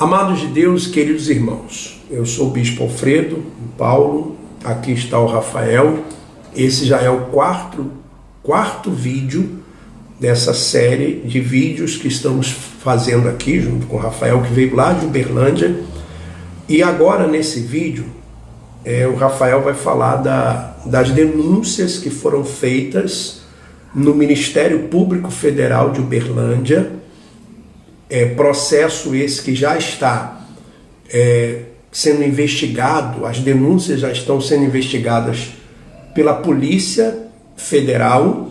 Amados de Deus, queridos irmãos, eu sou o Bispo Alfredo Paulo, aqui está o Rafael. Esse já é o quarto vídeo dessa série de vídeos que estamos fazendo aqui junto com o Rafael, que veio lá de Uberlândia. E agora nesse vídeo, o Rafael vai falar das denúncias que foram feitas no Ministério Público Federal de Uberlândia, processo esse que já está sendo investigado, as denúncias já estão sendo investigadas pela Polícia Federal,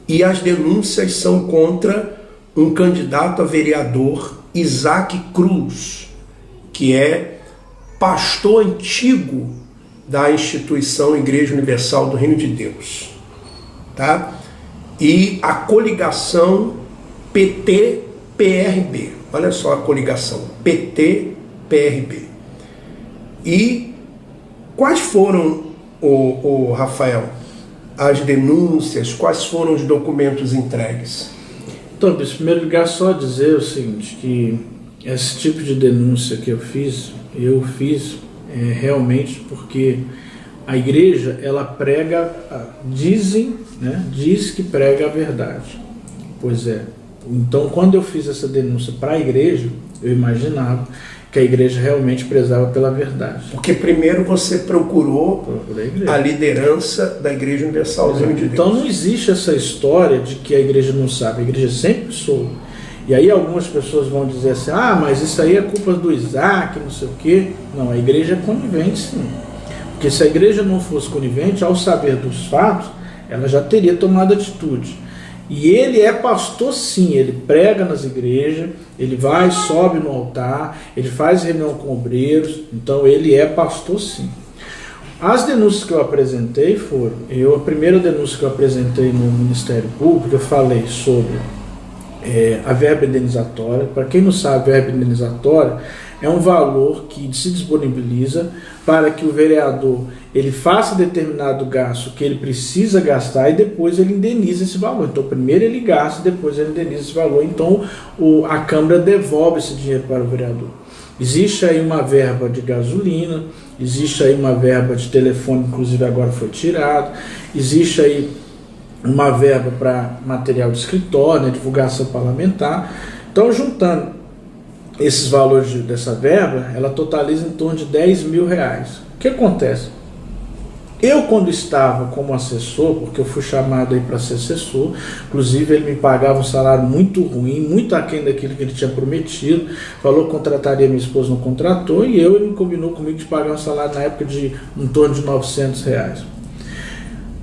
e as denúncias são contra um candidato a vereador, Isaac Cruz, que é pastor antigo da instituição Igreja Universal do Reino de Deus, tá? E a coligação PT-PRB, olha só a coligação, PT-PRB. E quais foram, o Rafael, as denúncias, quais foram os documentos entregues? Então, em primeiro lugar, só dizer o seguinte, que esse tipo de denúncia que eu fiz realmente porque a igreja, ela prega, diz que prega a verdade. Pois é. Então, quando eu fiz essa denúncia para a igreja, eu imaginava que a igreja realmente prezava pela verdade. Porque primeiro você procurou a liderança da Igreja Universal do Reino de Deus. Então não existe essa história de que a igreja não sabe, a igreja sempre soube. E aí algumas pessoas vão dizer assim, mas isso aí é culpa do Isaac, não sei o quê. Não, a igreja é conivente, sim. Porque se a igreja não fosse conivente, ao saber dos fatos, ela já teria tomado atitude. E ele é pastor, sim, ele prega nas igrejas, ele vai, sobe no altar, ele faz reunião com obreiros, então ele é pastor, sim. As denúncias que eu apresentei foram, a primeira denúncia que eu apresentei no Ministério Público, eu falei sobre a verba indenizatória. Para quem não sabe, a verba indenizatória é um valor que se disponibiliza para que o vereador ele faça determinado gasto que ele precisa gastar e depois ele indeniza esse valor. Então primeiro ele gasta, depois ele indeniza esse valor. Então a Câmara devolve esse dinheiro para o vereador. Existe aí uma verba de gasolina, existe aí uma verba de telefone, inclusive agora foi tirado, existe aí uma verba para material de escritório, divulgação parlamentar. Então, juntando esses valores dessa verba, ela totaliza em torno de R$10 mil. O que acontece? Eu, quando estava como assessor, porque eu fui chamado aí para ser assessor, inclusive ele me pagava um salário muito ruim, muito aquém daquilo que ele tinha prometido, falou que contrataria minha esposa, não contratou, e ele combinou comigo de pagar um salário na época de em torno de R$900.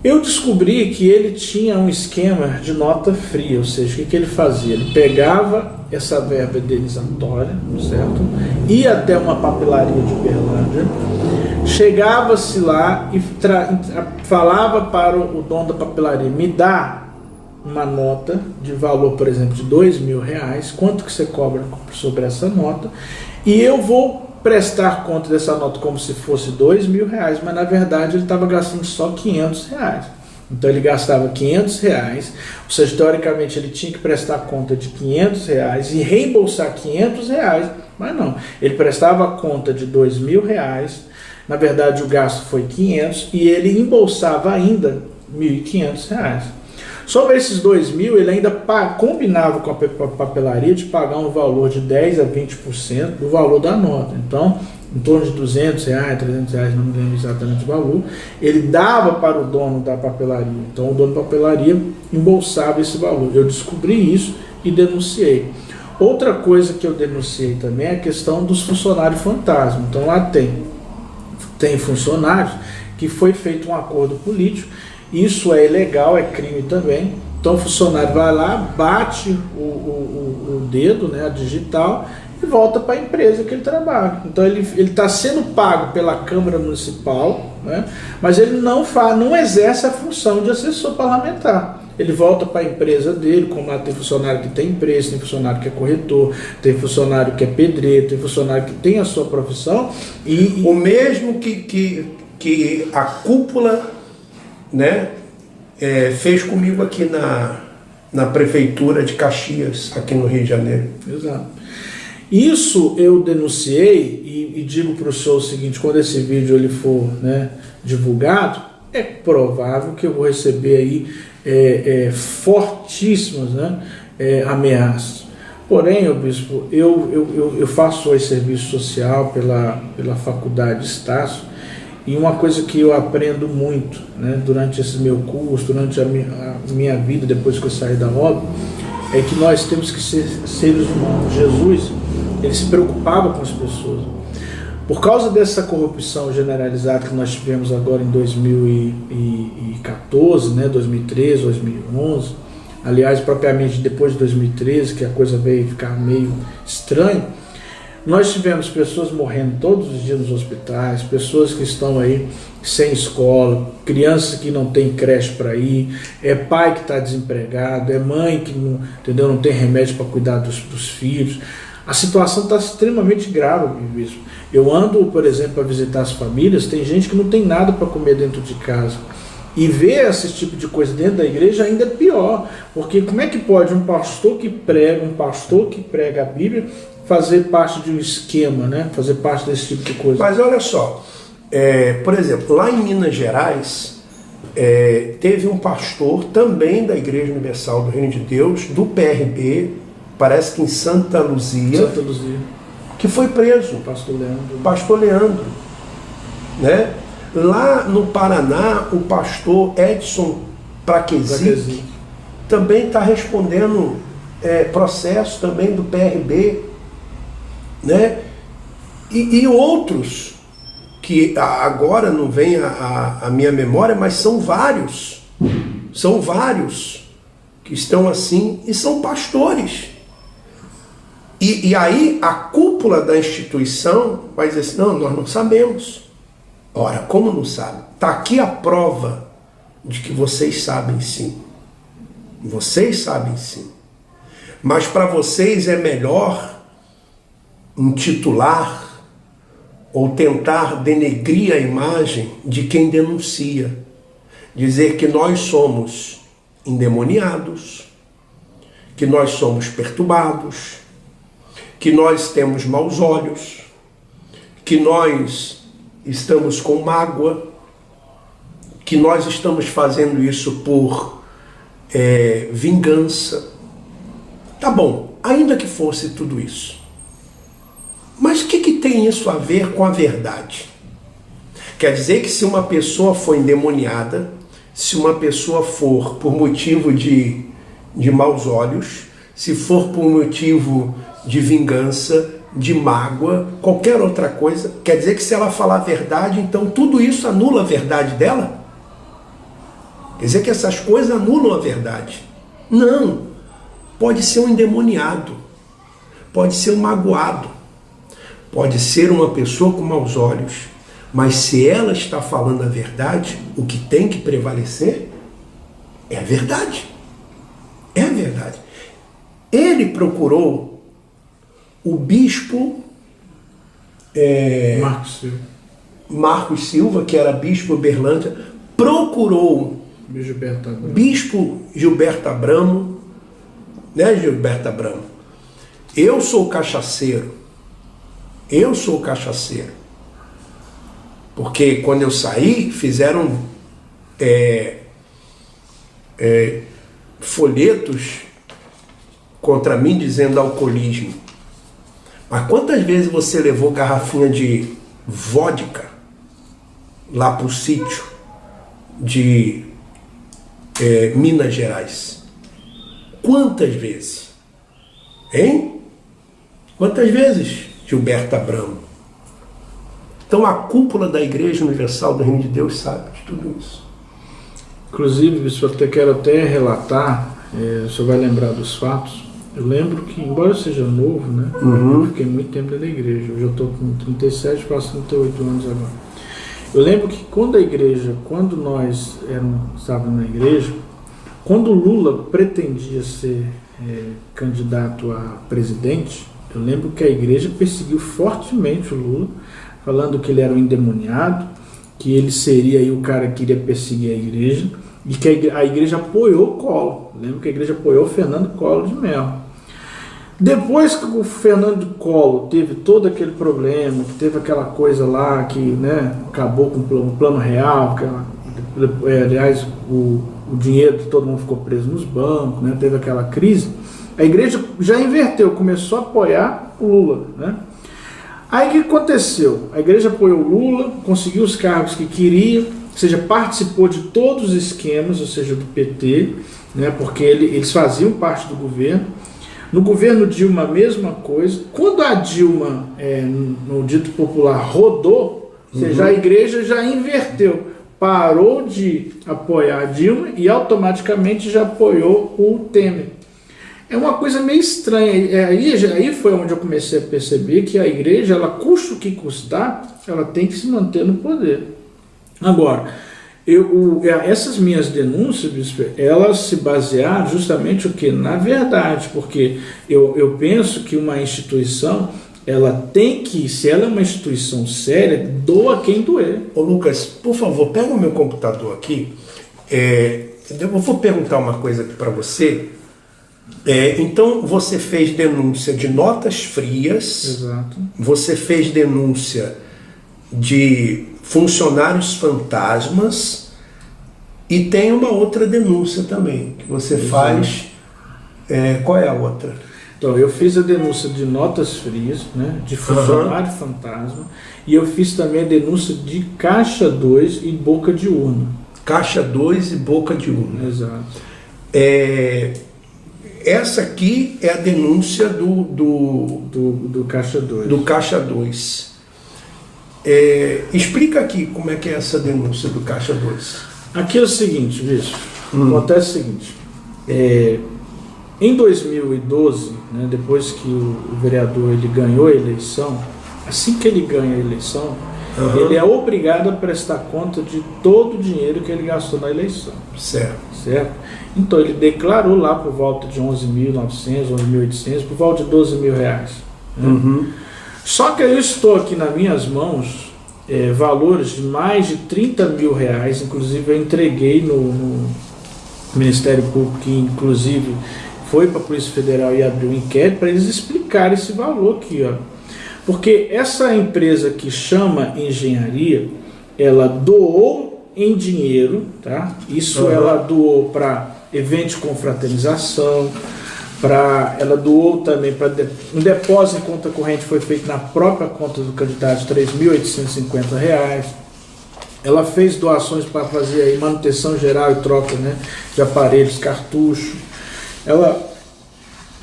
Eu descobri que ele tinha um esquema de nota fria, ou seja, o que ele fazia? Ele pegava essa verba indenizatória, certo? Ia até uma papelaria de Uberlândia, chegava-se lá e falava para o dono da papelaria, me dá uma nota de valor, por exemplo, de R$2 mil, quanto que você cobra sobre essa nota, e eu vou prestar conta dessa nota como se fosse R$2 mil, mas na verdade ele estava gastando só R$500. Então ele gastava R$500, ou seja, teoricamente ele tinha que prestar conta de R$500 e reembolsar R$500, mas não, ele prestava conta de R$2 mil, na verdade o gasto foi R$500 e ele embolsava ainda R$1.500. Sobre esses R$2 mil, ele ainda combinava com a papelaria de pagar um valor de 10% a 20% do valor da nota. Então, em torno de R$200, R$300, não me lembro exatamente o valor, ele dava para o dono da papelaria. Então, o dono da papelaria embolsava esse valor. Eu descobri isso e denunciei. Outra coisa que eu denunciei também é a questão dos funcionários fantasma. Então, lá tem funcionários que foi feito um acordo político. Isso é ilegal, é crime também. Então o funcionário vai lá, bate o dedo, a digital, e volta para a empresa que ele trabalha. Então ele está sendo pago pela Câmara Municipal, mas ele não exerce a função de assessor parlamentar. Ele volta para a empresa dele, como lá tem funcionário que tem empresa, tem funcionário que é corretor, tem funcionário que é pedreiro, tem funcionário que tem a sua profissão. E o mesmo que a cúpula fez comigo aqui na Prefeitura de Caxias, aqui no Rio de Janeiro. Exato. Isso eu denunciei e digo para o senhor o seguinte: quando esse vídeo ele for, né, divulgado, é provável que eu vou receber aí fortíssimas, né, ameaças. Porém, bispo, eu faço hoje serviço social pela faculdade Estácio, e uma coisa que eu aprendo muito, né, durante esse meu curso, durante a minha vida, depois que eu saí da obra, é que nós temos que ser seres humanos. Jesus, ele se preocupava com as pessoas. Por causa dessa corrupção generalizada que nós tivemos agora em 2014, né, 2013, 2011, aliás, propriamente depois de 2013, que a coisa veio ficar meio estranha, nós tivemos pessoas morrendo todos os dias nos hospitais, pessoas que estão aí sem escola, crianças que não tem creche para ir, pai que está desempregado, mãe que não, entendeu, não tem remédio para cuidar dos filhos. A situação está extremamente grave mesmo. Eu ando, por exemplo, para visitar as famílias, tem gente que não tem nada para comer dentro de casa. E ver esse tipo de coisa dentro da igreja ainda é pior, porque como é que pode um pastor que prega a Bíblia fazer parte de um esquema, né? Fazer parte desse tipo de coisa? Mas olha só, por exemplo, lá em Minas Gerais, teve um pastor também da Igreja Universal do Reino de Deus, do PRB, parece que em Santa Luzia, que foi preso. Pastor Leandro. Né? Lá no Paraná, o pastor Edson Praquesic também está respondendo processo também do PRB, né? E outros que agora não vem a minha memória, mas são vários que estão assim e são pastores. E aí a cúpula da instituição vai dizer assim: não, nós não sabemos. Ora, como não sabe? Está aqui a prova de que vocês sabem sim. Vocês sabem sim. Mas para vocês é melhor intitular ou tentar denegrir a imagem de quem denuncia. Dizer que nós somos endemoniados, que nós somos perturbados, que nós temos maus olhos, que nós estamos com mágoa, que nós estamos fazendo isso por vingança. Tá bom, ainda que fosse tudo isso. Mas o que tem isso a ver com a verdade? Quer dizer que se uma pessoa for endemoniada, se uma pessoa for por motivo de maus olhos, se for por motivo de vingança, de mágoa, qualquer outra coisa, quer dizer que se ela falar a verdade, então tudo isso anula a verdade dela? Quer dizer que essas coisas anulam a verdade? Não. Pode ser um endemoniado, pode ser um magoado, pode ser uma pessoa com maus olhos, mas se ela está falando a verdade, o que tem que prevalecer é a verdade. É a verdade. Ele procurou o bispo Marcos Silva, que era bispo Berlândia, procurou bispo Gilberto Abramo, né, Gilberto Abramo? Eu sou cachaceiro, porque quando eu saí, fizeram folhetos contra mim dizendo alcoolismo. Mas quantas vezes você levou garrafinha de vodka lá para o sítio de Minas Gerais? Quantas vezes? Hein? Quantas vezes, Gilberto Abramo? Então a cúpula da Igreja Universal do Reino de Deus sabe de tudo isso. Inclusive, bispo, eu quero até relatar, o senhor vai lembrar dos fatos. Eu lembro que, embora eu seja novo, né, eu fiquei muito tempo dentro da igreja. Hoje eu estou com 37, quase 38 anos agora. Eu lembro que quando nós estávamos na igreja, quando Lula pretendia ser candidato a presidente, eu lembro que a igreja perseguiu fortemente o Lula, falando que ele era um endemoniado, que ele seria aí o cara que iria perseguir a igreja, e que a igreja apoiou o Collor. Lembro que a igreja apoiou o Fernando Collor de Mello. Depois que o Fernando Collor teve todo aquele problema, que teve aquela coisa lá que, né, acabou com o plano real, aliás, o dinheiro de todo mundo ficou preso nos bancos, né, teve aquela crise, a igreja já inverteu, começou a apoiar o Lula, né? Aí o que aconteceu? A igreja apoiou o Lula, conseguiu os cargos que queria, ou seja, participou de todos os esquemas, ou seja, do PT, né, porque eles faziam parte do governo. No governo Dilma, a mesma coisa. Quando a Dilma, no dito popular, rodou, ou seja, a igreja já inverteu. Parou de apoiar a Dilma e automaticamente já apoiou o Temer. É uma coisa meio estranha. Aí foi onde eu comecei a perceber que a igreja, ela custa o que custar, ela tem que se manter no poder. Agora, essas minhas denúncias, bispo, elas se basearam justamente o que? Na verdade, porque eu penso que uma instituição, ela tem que, se ela é uma instituição séria, doa quem doer. Ô Lucas, por favor, pega o meu computador aqui. Eu vou perguntar uma coisa aqui para você. Então, você fez denúncia de notas frias. Exato. Você fez denúncia de funcionários fantasmas e tem uma outra denúncia também que você faz. Qual é a outra? Então, eu fiz a denúncia de notas frias, né, de funcionário fantasma, e eu fiz também a denúncia de Caixa 2 e Boca de Urna. Caixa 2 e Boca de Urna. Exato. Essa aqui é a denúncia do Caixa 2. Do Caixa 2. Explica aqui como é que é essa denúncia do Caixa 2. Aqui é o seguinte, bicho. Acontece o seguinte. Em 2012, né, depois que o vereador ele ganhou a eleição, assim que ele ganha a eleição, ele é obrigado a prestar conta de todo o dinheiro que ele gastou na eleição. Certo? Então ele declarou lá por volta de 11.900, 11.800, por volta de 12 mil reais. Né? Só que eu estou aqui nas minhas mãos valores de mais de 30 mil reais, inclusive eu entreguei no Ministério Público, que inclusive foi para a Polícia Federal e abriu um inquérito para eles explicarem esse valor aqui, ó. Porque essa empresa que chama Engenharia, ela doou em dinheiro, tá? Isso ela doou para evento de confraternização, ela doou também para um depósito em conta corrente, foi feito na própria conta do candidato de R$3.850. Ela fez doações para fazer aí manutenção geral e troca, né, de aparelhos, cartucho. Ela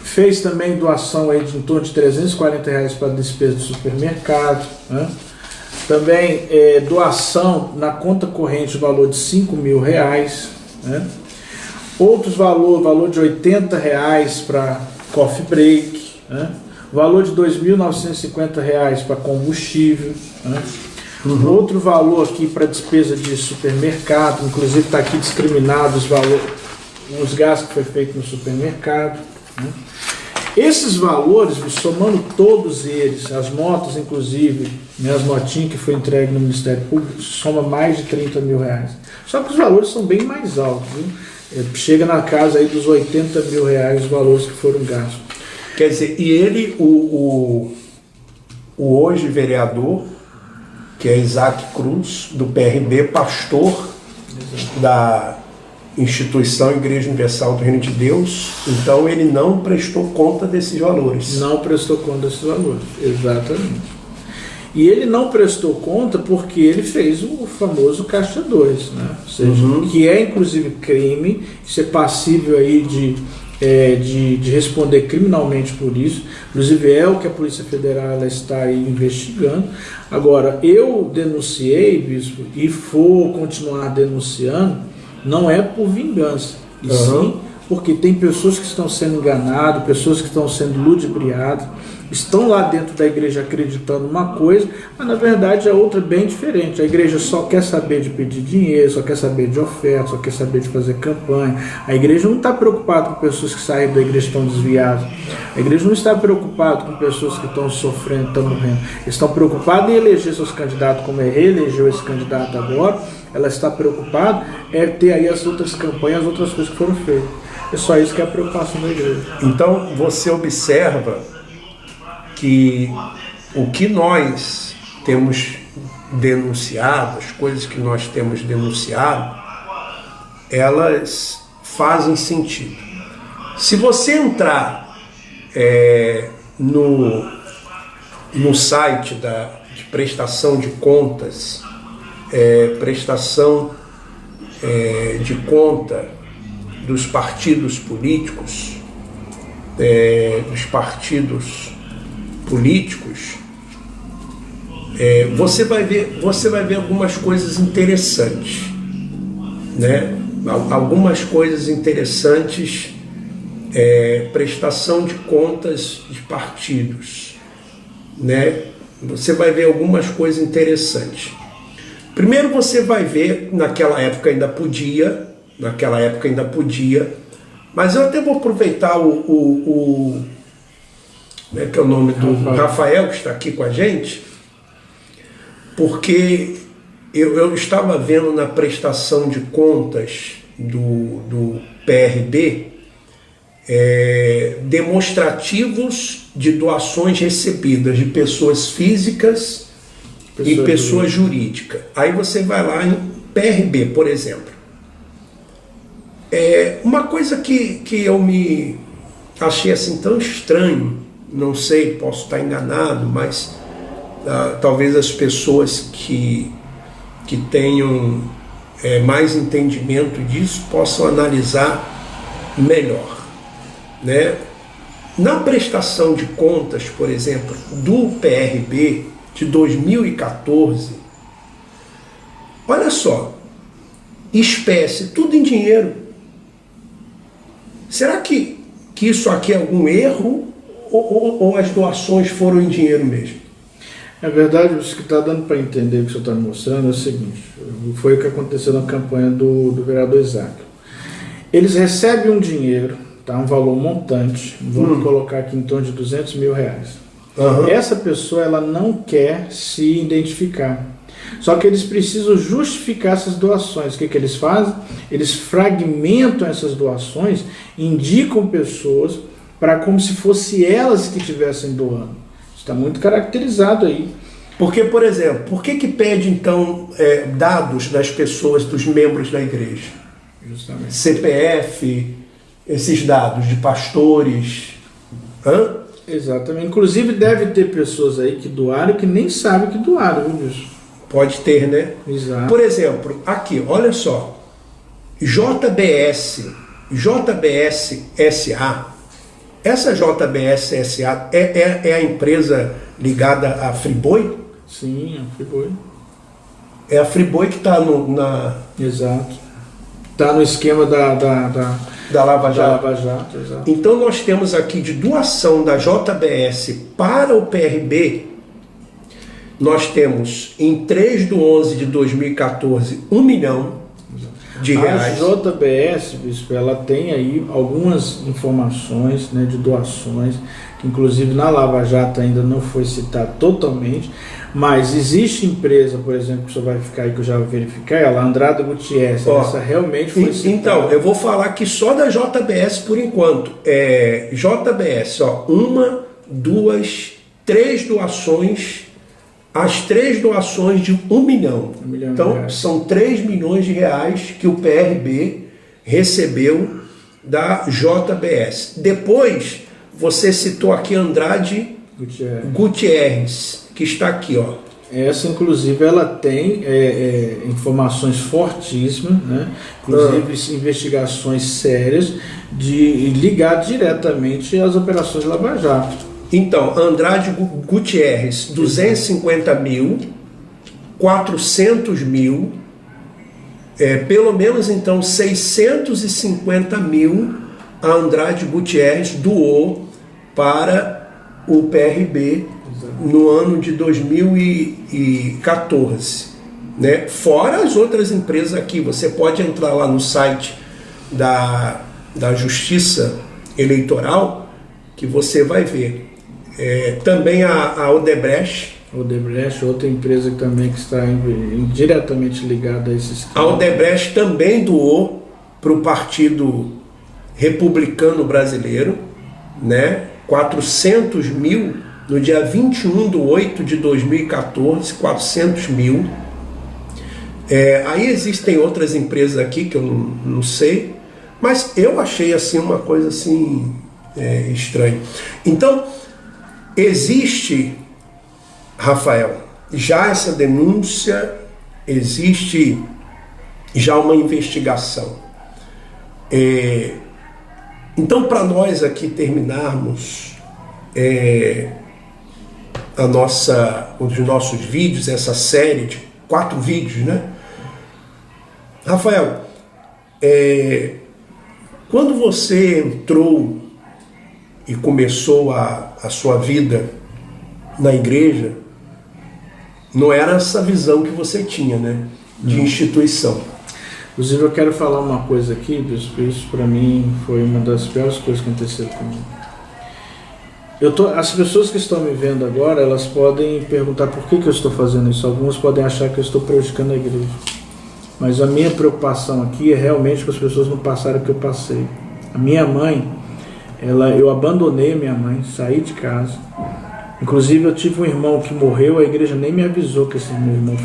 fez também doação aí de em torno de R$340 para despesa do supermercado, né? Também doação na conta corrente, valor de R$5 mil, né? Outros valor de R$80 para coffee break, né? Valor de R$2.950 para combustível, né? Outro valor aqui para despesa de supermercado, inclusive está aqui discriminado os gastos que foi feito no supermercado, né? Esses valores, somando todos eles, as notas inclusive, né, as notinhas que foi entregue no Ministério Público, soma mais de R$30 mil. Só que os valores são bem mais altos, viu? Chega na casa aí dos R$80 mil os valores que foram gastos. Quer dizer, e ele, o hoje vereador, que é Isaac Cruz, do PRB, pastor da instituição Igreja Universal do Reino de Deus, então ele não prestou conta desses valores. Não prestou conta desses valores, exatamente. E ele não prestou conta porque ele fez o famoso Caixa 2, né? Ou seja, que é inclusive crime, isso é passível aí de responder criminalmente por isso, inclusive é o que a Polícia Federal ela está aí investigando. Agora, eu denunciei, bispo, e vou continuar denunciando, não é por vingança, e sim porque tem pessoas que estão sendo enganadas, pessoas que estão sendo ludibriadas, estão lá dentro da igreja acreditando uma coisa, mas na verdade a outra é bem diferente. A igreja só quer saber de pedir dinheiro, só quer saber de oferta, só quer saber de fazer campanha. A igreja não está preocupada com pessoas que saem da igreja e estão desviadas. A igreja não está preocupada com pessoas que estão sofrendo, estão morrendo. Eles estão preocupados em eleger seus candidatos, como reelegeu esse candidato agora. Ela está preocupada ter aí as outras campanhas, as outras coisas que foram feitas. É só isso que é a preocupação da igreja. Então você observa que o que nós temos denunciado, as coisas que nós temos denunciado, elas fazem sentido. Se você entrar no site de prestação de contas, prestação de conta dos partidos políticos, você vai ver algumas coisas interessantes, né? Algumas coisas interessantes, prestação de contas de partidos, né? Você vai ver algumas coisas interessantes. Primeiro você vai ver, naquela época ainda podia, mas eu até vou aproveitar como é que é o nome do Rafael, que está aqui com a gente, porque eu estava vendo na prestação de contas do PRB demonstrativos de doações recebidas de pessoas físicas e pessoas jurídicas. Aí você vai lá em PRB, por exemplo. Uma coisa que eu me achei assim tão estranho, não sei, posso estar enganado, mas talvez as pessoas que tenham mais entendimento disso possam analisar melhor, né? Na prestação de contas, por exemplo, do PRB de 2014, olha só, espécie, tudo em dinheiro. Será que isso aqui é algum erro ou as doações foram em dinheiro mesmo? Na verdade, o que está dando para entender o que o senhor está me mostrando é o seguinte: foi o que aconteceu na campanha do vereador Isaac. Eles recebem um dinheiro, tá, um valor montante, vamos colocar aqui em torno de R$200 mil. Essa pessoa ela não quer se identificar. Só que eles precisam justificar essas doações. O que eles fazem? Eles fragmentam essas doações, indicam pessoas para como se fosse elas que estivessem doando. Está muito caracterizado aí. Porque, por exemplo, por que pede então dados das pessoas, dos membros da igreja? Justamente. CPF, esses dados de pastores. Exatamente. Inclusive deve ter pessoas aí que doaram que nem sabem que doaram, viu, bicho? Pode ter, né? Exato. Por exemplo, aqui, olha só. JBS SA. Essa JBS SA é a empresa ligada à Friboi? Sim, a Friboi. É a Friboi que está na... Exato. Está no esquema da Lava Jato. Da Lava Jato, exato. Então nós temos aqui de doação da JBS para o PRB, nós temos em 3/11/2014 R$1 milhão de reais. A JBS, bispo, ela tem aí algumas informações, né, de doações, que inclusive na Lava Jato ainda não foi citado totalmente, mas existe empresa, por exemplo, que você vai ficar aí, que eu já vou verificar, ela, Andrada Gutierrez, essa realmente foi citada. Então, eu vou falar aqui só da JBS por enquanto. JBS, 1, 2, 3 doações, as 3 doações de R$1 milhão. Então, são 3 milhões de reais que o PRB recebeu da JBS. Depois, você citou aqui Andrade Gutierrez, que está aqui, ó. Essa, inclusive, ela tem informações fortíssimas, né? Inclusive investigações sérias ligadas diretamente às operações de Lava Jato. Então, Andrade Gutierrez, 250 mil, 400 mil, pelo menos então 650 mil a Andrade Gutierrez doou para o PRB no ano de 2014, né? Fora as outras empresas aqui, você pode entrar lá no site da Justiça Eleitoral que você vai ver. Também a Odebrecht. Outra empresa também que está diretamente ligada a esses. A Odebrecht também doou para o partido republicano brasileiro, né? 400 mil, no dia 21/8/2014, 400 mil. Aí existem outras empresas aqui que eu não sei, mas eu achei assim uma coisa assim estranha. Então, existe, Rafael, já essa denúncia, existe já uma investigação. Então, para nós aqui terminarmos os nossos vídeos, essa série de 4 vídeos, né? Rafael, quando você entrou e começou a sua vida na igreja, não era essa visão que você tinha, né? De instituição. Inclusive, eu quero falar uma coisa aqui, bispo, isso para mim foi uma das piores coisas que aconteceram comigo. As pessoas que estão me vendo agora, elas podem perguntar por que eu estou fazendo isso. Algumas podem achar que eu estou prejudicando a igreja. Mas a minha preocupação aqui é realmente que as pessoas não passarem o que eu passei. A minha mãe, eu abandonei a minha mãe, saí de casa. Inclusive, eu tive um irmão que morreu, a igreja nem me avisou que esse meu irmão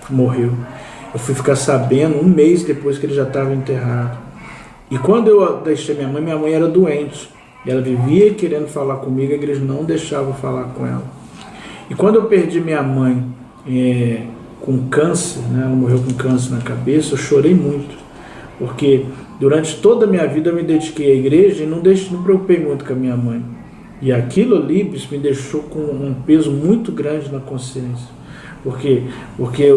morreu. Eu fui ficar sabendo 1 mês depois que ele já estava enterrado. E quando eu deixei minha mãe era doente. E ela vivia querendo falar comigo, a igreja não deixava eu falar com ela. E quando eu perdi minha mãe com câncer, né, ela morreu com câncer na cabeça, eu chorei muito. Porque durante toda a minha vida eu me dediquei à igreja e não me preocupei muito com a minha mãe. E aquilo ali me deixou com um peso muito grande na consciência. Porque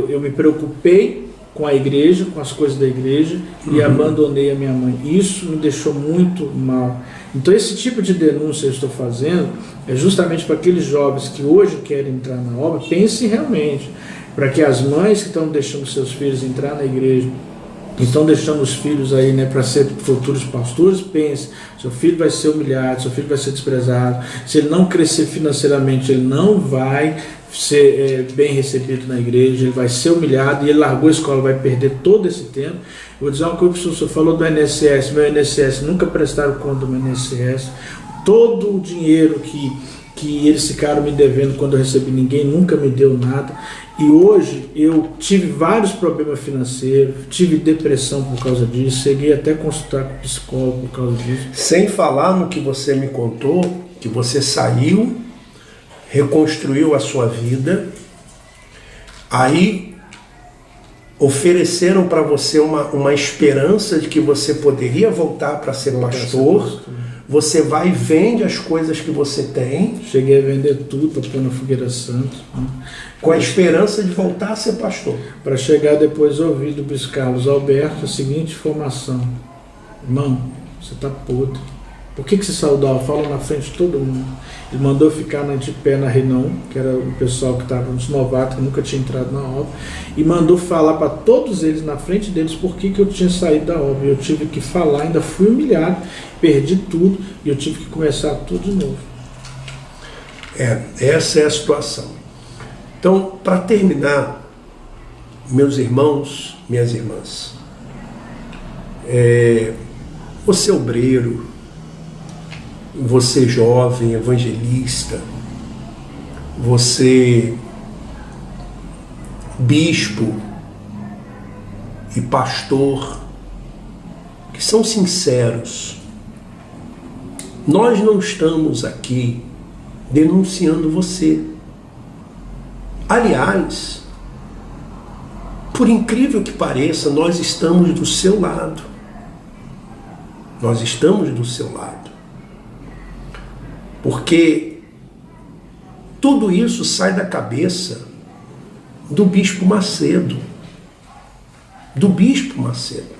eu me preocupei com a igreja, com as coisas da igreja, e abandonei a minha mãe. Isso me deixou muito mal. Então esse tipo de denúncia eu estou fazendo é justamente para aqueles jovens que hoje querem entrar na obra, pensem realmente, para que as mães que estão deixando seus filhos entrar na igreja, que estão deixando os filhos aí, né, para ser futuros pastores, pense, seu filho vai ser humilhado, seu filho vai ser desprezado, se ele não crescer financeiramente, ele não vai ser bem recebido na igreja, ele vai ser humilhado, e ele largou a escola, vai perder todo esse tempo. Eu vou dizer uma coisa, o senhor falou do INSS, meu INSS, nunca prestaram conta do meu INSS, todo o dinheiro que eles ficaram me devendo quando eu recebi, ninguém nunca me deu nada. E hoje eu tive vários problemas financeiros, tive depressão por causa disso, cheguei até a consultar com psicólogo por causa disso. Sem falar no que você me contou, que você saiu, reconstruiu a sua vida, aí ofereceram para você uma esperança de que você poderia voltar para ser pastor. Você vai e vende as coisas que você tem. Cheguei a vender tudo para pôr na fogueira santa. Com a esperança de voltar a ser pastor. Para chegar depois a ouvir do bispo Carlos Alberto a seguinte informação: irmão, você está podre. Por que você saiu da obra? Fala na frente de todo mundo. Ele mandou ficar de pé na reunião, que era o pessoal que estava nos novatos, que nunca tinha entrado na obra, e mandou falar para todos eles, na frente deles, por que eu tinha saído da obra. Eu tive que falar, ainda fui humilhado, perdi tudo, e eu tive que começar tudo de novo. Essa é a situação. Então, para terminar, meus irmãos, minhas irmãs, você obreiro, você jovem, evangelista, você bispo e pastor, que são sinceros, nós não estamos aqui denunciando você. Aliás, por incrível que pareça, nós estamos do seu lado. Nós estamos do seu lado. Porque tudo isso sai da cabeça do Bispo Macedo. Do Bispo Macedo.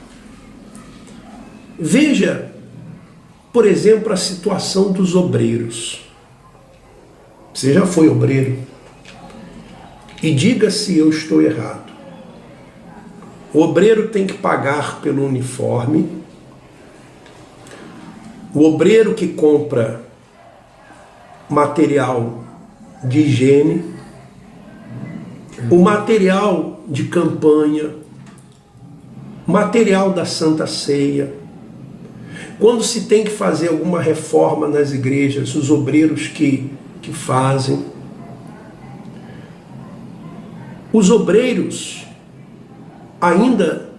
Veja, por exemplo, a situação dos obreiros. Você já foi obreiro? E diga se eu estou errado. O obreiro tem que pagar pelo uniforme. O obreiro que compra material de higiene, o material de campanha, material da Santa Ceia, Quando se tem que fazer alguma reforma nas igrejas, os obreiros que fazem. Os obreiros ainda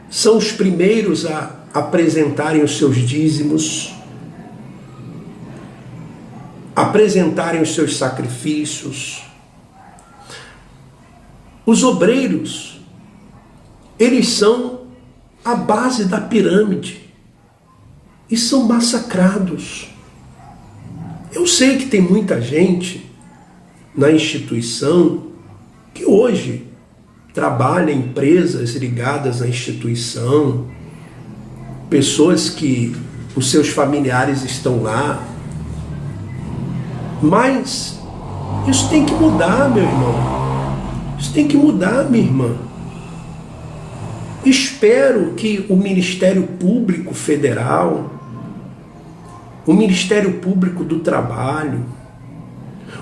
são os primeiros a apresentarem os seus dízimos, apresentarem os seus sacrifícios. Os obreiros, eles são a base da pirâmide e são massacrados. Eu sei que tem muita gente na instituição que hoje trabalha em empresas ligadas à instituição, pessoas que os seus familiares estão lá. Mas isso tem que mudar, meu irmão. Isso tem que mudar, minha irmã. Espero que o Ministério Público Federal, o Ministério Público do Trabalho,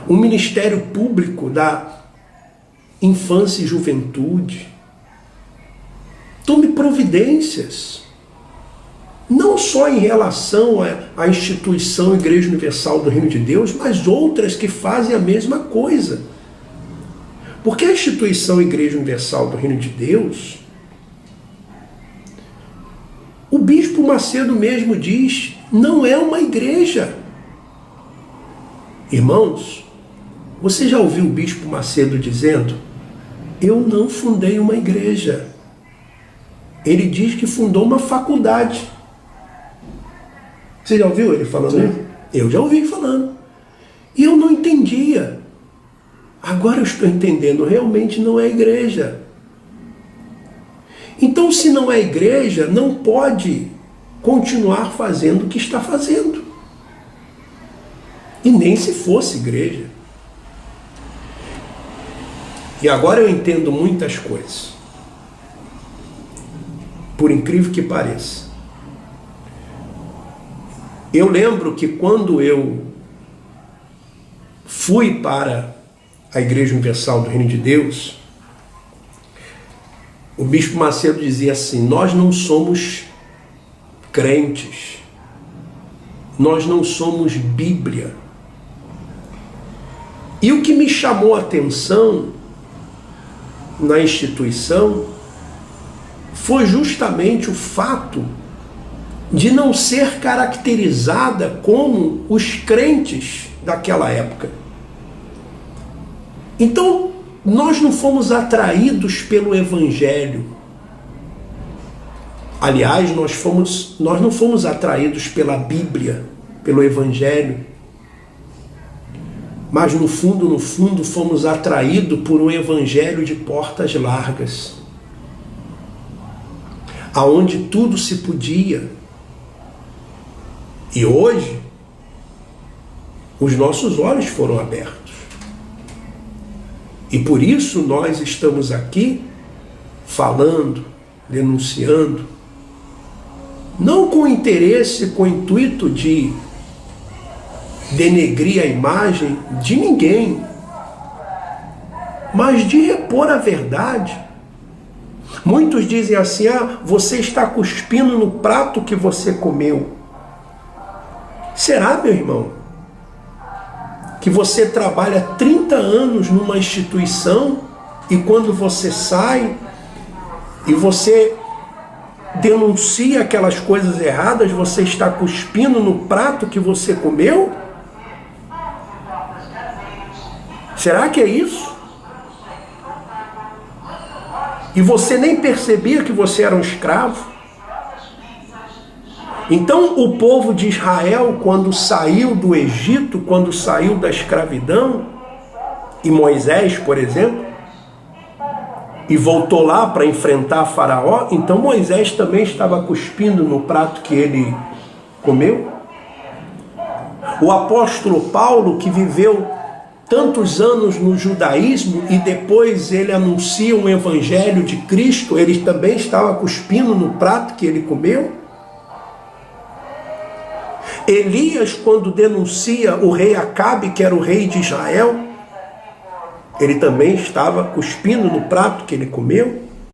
o Ministério Público da Infância e Juventude tome providências, não só em relação à instituição Igreja Universal do Reino de Deus, mas outras que fazem a mesma coisa. Porque a instituição Igreja Universal do Reino de Deus, o Bispo Macedo mesmo diz, não é uma igreja. Irmãos, você já ouviu o Bispo Macedo dizendo: eu não fundei uma igreja. Ele diz que fundou uma faculdade. Você já ouviu ele falando isso? Eu já ouvi falando. E eu não entendia. Agora eu estou entendendo, realmente não é igreja. Então, se não é igreja, não pode continuar fazendo o que está fazendo. E nem se fosse igreja. E agora eu entendo muitas coisas. Por incrível que pareça. Eu lembro que quando eu fui para a Igreja Universal do Reino de Deus, o Bispo Macedo dizia assim: nós não somos crentes, nós não somos Bíblia. E o que me chamou a atenção na instituição foi justamente o fato de não ser caracterizada como os crentes daquela época. Então, nós não fomos atraídos pelo Evangelho. Aliás, nós não fomos atraídos pela Bíblia, pelo Evangelho. Mas no fundo, fomos atraídos por um Evangelho de portas largas, aonde tudo se podia. E hoje, os nossos olhos foram abertos. E por isso nós estamos aqui falando, denunciando, não com interesse, com o intuito de denegrir a imagem de ninguém, mas de repor a verdade. Muitos dizem assim: ah, você está cuspindo no prato que você comeu. Será, meu irmão, que você trabalha 30 anos numa instituição e quando você sai e você denuncia aquelas coisas erradas, você está cuspindo no prato que você comeu? Será que é isso? E você nem percebia que você era um escravo? Então o povo de Israel, quando saiu do Egito, quando saiu da escravidão, e Moisés, por exemplo, e voltou lá para enfrentar Faraó, então Moisés também estava cuspindo no prato que ele comeu. O apóstolo Paulo, que viveu tantos anos no judaísmo e depois ele anuncia um evangelho de Cristo, ele também estava cuspindo no prato que ele comeu. Elias, quando denuncia o rei Acabe, que era o rei de Israel, ele também estava cuspindo no prato que ele comeu.